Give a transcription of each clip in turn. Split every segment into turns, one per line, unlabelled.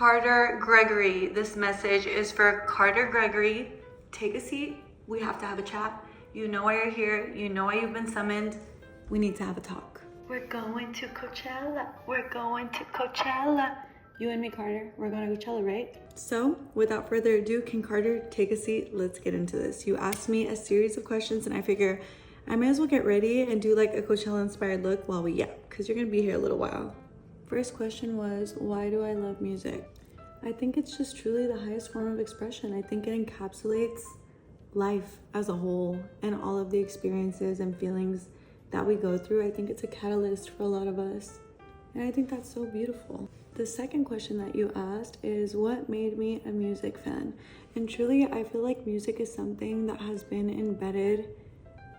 Carter Gregory. This message is for Carter Gregory. Take a seat. We have to have a chat. You know why you're here. You know why you've been summoned. We need to have a talk. We're going to Coachella. We're going to Coachella. You and me, Carter, we're going to Coachella, right? So without further ado, can Carter take a seat? Let's get into this. You asked me a series of questions and I figure I may as well get ready and do like a Coachella inspired look while we yap, because you're going to be here a little while. First question was, why do I love music? I think it's just truly the highest form of expression. I think it encapsulates life as a whole and all of the experiences and feelings that we go through. I think it's a catalyst for a lot of us. And I think that's so beautiful. The second question that you asked is, what made me a music fan? And truly, I feel like music is something that has been embedded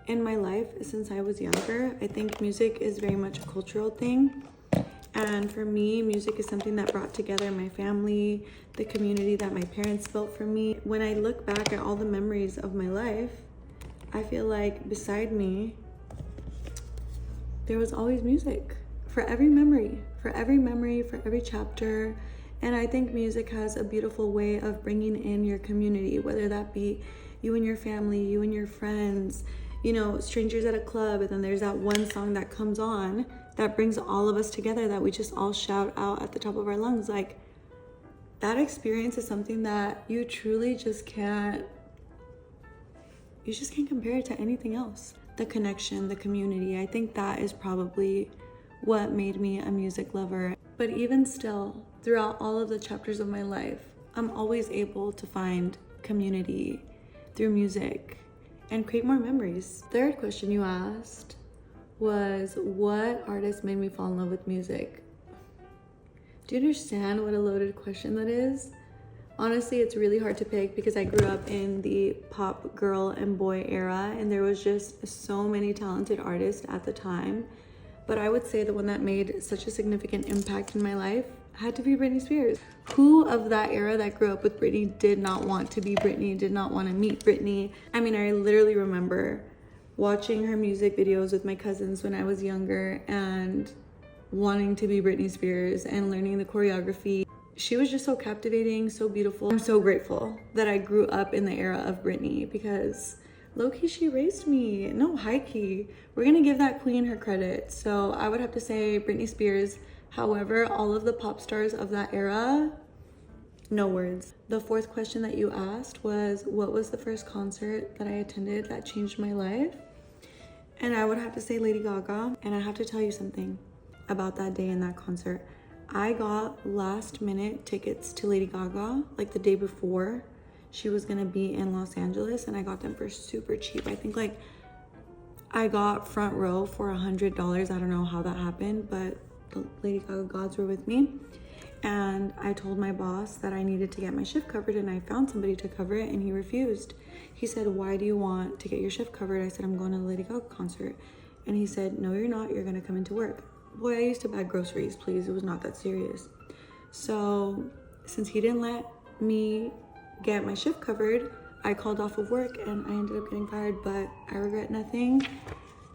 in my life since I was younger. I think music is very much a cultural thing. And for me, music is something that brought together my family, the community that my parents built for me. When I look back at all the memories of my life, I feel like beside me, there was always music for every memory, for every chapter. And I think music has a beautiful way of bringing in your community, whether that be you and your family, you and your friends, you know, strangers at a club, and then there's that one song that comes on that brings all of us together that we just all shout out at the top of our lungs. Like, that experience is something that you truly just can't compare it to anything else. The connection, the community, I think that is probably what made me a music lover. But even still, throughout all of the chapters of my life, I'm always able to find community through music and create more memories. Third question you asked was, what artist made me fall in love with music? Do you understand what a loaded question that is? Honestly, it's really hard to pick because I grew up in the pop girl and boy era, and there was just so many talented artists at the time. But I would say the one that made such a significant impact in my life had to be Britney Spears. Who of that era that grew up with Britney did not want to be Britney, did not want to meet Britney? I mean, I literally remember watching her music videos with my cousins when I was younger and wanting to be Britney Spears and learning the choreography. She was just so captivating, so beautiful. I'm so grateful that I grew up in the era of Britney because low-key, she raised me. No, high-key. We're gonna give that queen her credit. So I would have to say Britney Spears. However, all of the pop stars of that era, no words. The fourth question that you asked was, what was the first concert that I attended that changed my life? And I would have to say Lady Gaga. And I have to tell you something about that day in that concert. I got last minute tickets to Lady Gaga like the day before she was gonna be in Los Angeles, and I got them for super cheap. I think like I got front row for $100. I don't know how that happened, but the Lady Gaga gods were with me. And I told my boss that I needed to get my shift covered, and I found somebody to cover it, and he refused. He said, why do you want to get your shift covered? I said, I'm going to the Lady Gaga concert. And he said, no, you're not. You're gonna come into work. Boy, I used to bag groceries, please. It was not that serious. So since he didn't let me get my shift covered, I called off of work and I ended up getting fired, but I regret nothing.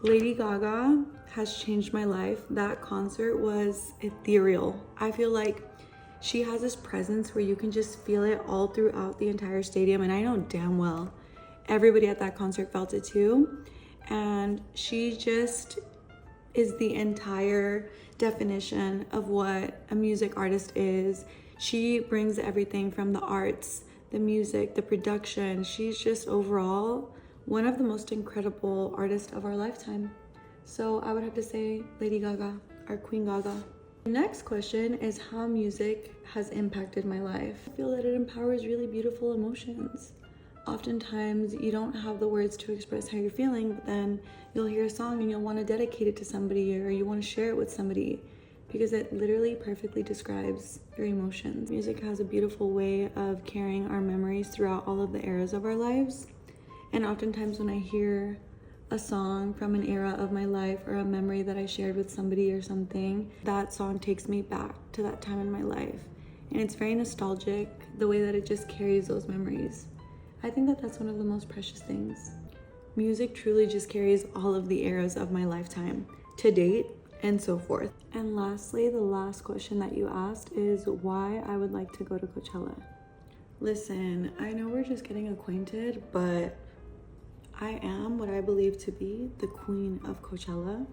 Lady Gaga has changed my life. That concert was ethereal. I feel like she has this presence where you can just feel it all throughout the entire stadium, and I know damn well everybody at that concert felt it too. And she just is the entire definition of what a music artist is. She brings everything from the arts, the music, the production. She's just overall one of the most incredible artists of our lifetime. So I would have to say Lady Gaga, our Queen Gaga. The next question is how music has impacted my life. I feel that it empowers really beautiful emotions. Oftentimes you don't have the words to express how you're feeling, but then you'll hear a song and you'll want to dedicate it to somebody, or you want to share it with somebody, because it literally perfectly describes your emotions. Music has a beautiful way of carrying our memories throughout all of the eras of our lives. And oftentimes when I hear a song from an era of my life or a memory that I shared with somebody or something, that song takes me back to that time in my life. And it's very nostalgic, the way that it just carries those memories. I think that that's one of the most precious things. Music truly just carries all of the eras of my lifetime to date and so forth. And lastly, the last question that you asked is why I would like to go to Coachella. Listen, I know we're just getting acquainted, but I am what I believe to be the queen of Coachella.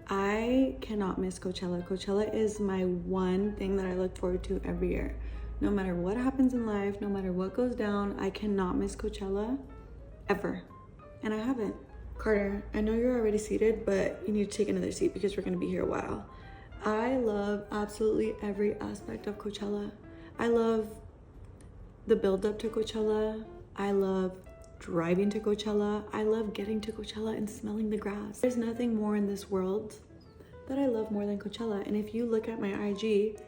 I cannot miss Coachella. Coachella is my one thing that I look forward to every year. No matter what happens in life, no matter what goes down, I cannot miss Coachella ever. And I haven't. Carter, I know you're already seated, but you need to take another seat because we're gonna be here a while. I love absolutely every aspect of Coachella. I love the build up to Coachella. I love driving to Coachella. I love getting to Coachella and smelling the grass. There's nothing more in this world that I love more than Coachella. And if you look at my IG,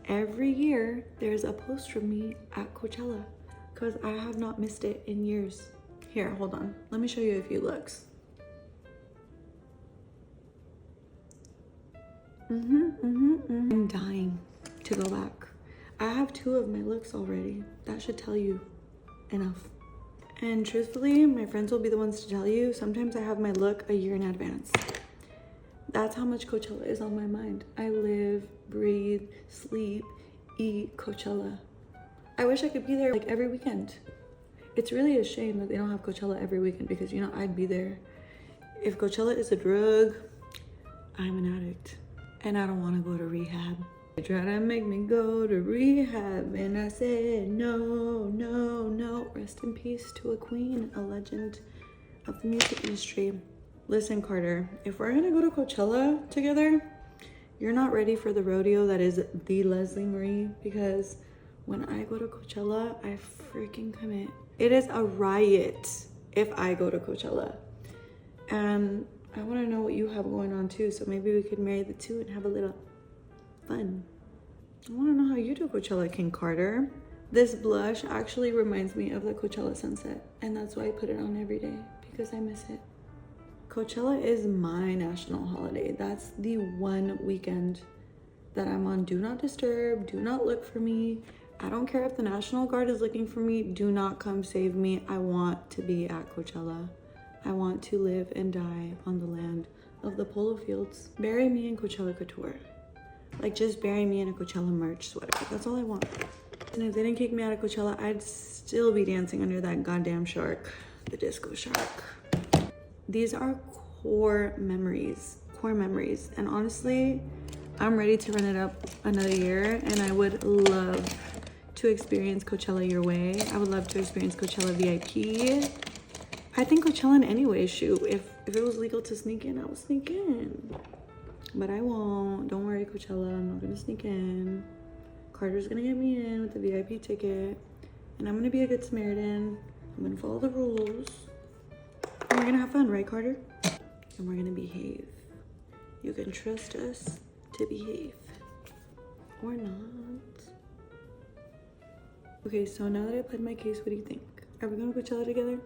every year there's a post from me at Coachella because I have not missed it in years. Here, hold on. Let me show you a few looks. I'm dying to go back. I have 2 of my looks already. That should tell you enough. And truthfully, my friends will be the ones to tell you, sometimes I have my look a year in advance. That's how much Coachella is on my mind. I live, breathe, sleep, eat Coachella. I wish I could be there like every weekend. It's really a shame that they don't have Coachella every weekend because, you know, I'd be there. If Coachella is a drug, I'm an addict. And I don't want to go to rehab. They try to make me go to rehab and I said no, no, no. Rest in peace to a queen, a legend of the music industry. Listen, Carter, if we're gonna go to Coachella together, you're not ready for the rodeo that is the Leslie Marie, because when I go to Coachella, I freaking commit. It is a riot if I go to Coachella. And I want to know what you have going on too, so maybe we could marry the two and have a little fun. I want to know how you do Coachella, King Carter. This blush actually reminds me of the Coachella sunset, and that's why I put it on every day, because I miss it. Coachella is my national holiday. That's the one weekend that I'm on Do Not Disturb, do not look for me. I don't care if the National Guard is looking for me, do not come save me. I want to be at Coachella. I want to live and die on the land of the polo fields. Bury me in Coachella Couture. Like, just bury me in a Coachella merch sweater. That's all I want. And if they didn't kick me out of Coachella, I'd still be dancing under that goddamn shark, the disco shark. These are core memories. And honestly, I'm ready to run it up another year, and I would love to experience Coachella your way. I would love to experience Coachella VIP. I think Coachella in any way, shoot. If it was legal to sneak in, I would sneak in. But I won't. Don't worry, Coachella. I'm not gonna sneak in. Carter's gonna get me in with the VIP ticket. And I'm gonna be a good Samaritan. I'm gonna follow the rules. And we're gonna have fun, right, Carter? And we're gonna behave. You can trust us to behave. Or not. Okay, so now that I played my case, what do you think? Are we going to Coachella together?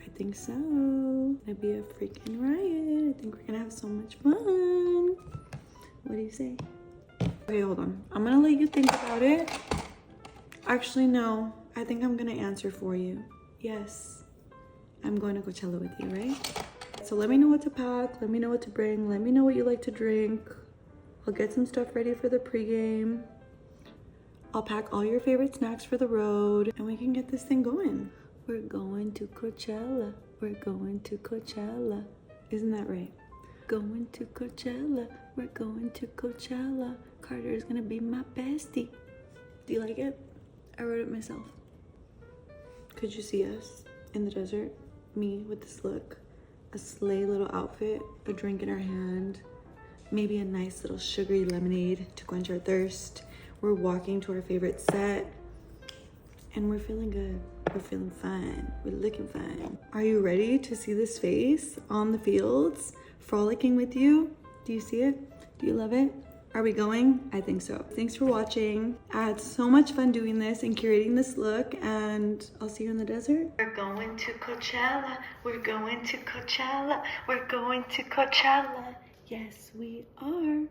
I think so. It'll be a freaking riot. I think we're gonna have so much fun. What do you say? Okay, hold on. I'm gonna let you think about it. Actually, no. I think I'm gonna answer for you. Yes, I'm going to Coachella with you, right? So let me know what to pack. Let me know what to bring. Let me know what you like to drink. I'll get some stuff ready for the pregame. I'll pack all your favorite snacks for the road, and we can get this thing going. We're going to Coachella. We're going to Coachella. Isn't that right? Going to Coachella. We're going to Coachella. Carter is gonna be my bestie. Do you like it? I wrote it myself. Could you see us in the desert? Me with this look. A slay little outfit, a drink in our hand, maybe a nice little sugary lemonade to quench our thirst. We're walking to our favorite set, and we're feeling good. We're feeling fine. We're looking fine. Are you ready to see this face on the fields, frolicking with you? Do you see it? Do you love it? Are we going? I think so. Thanks for watching. I had so much fun doing this and curating this look, and I'll see you in the desert. We're going to Coachella. We're going to Coachella. We're going to Coachella. Yes, we are.